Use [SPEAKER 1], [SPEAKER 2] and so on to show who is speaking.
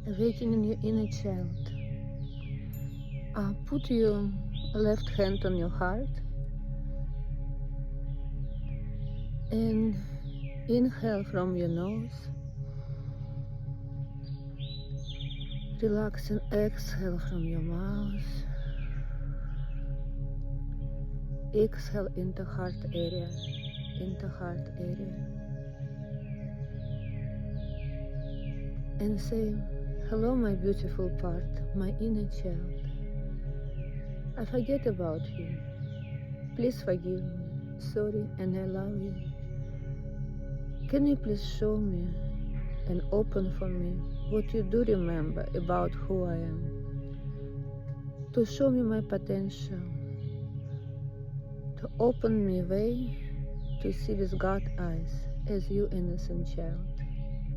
[SPEAKER 1] awakening your inner child. Put your left hand on your heart and inhale from your nose. Relax and exhale from your mouth. Exhale into heart area, and say, hello my beautiful part, my inner child. I forget about you. Please forgive me. Sorry, and I love you. Can you please show me and open for me what you do remember about who I am? To show me my potential, to open me way to see with God's eyes as you innocent child.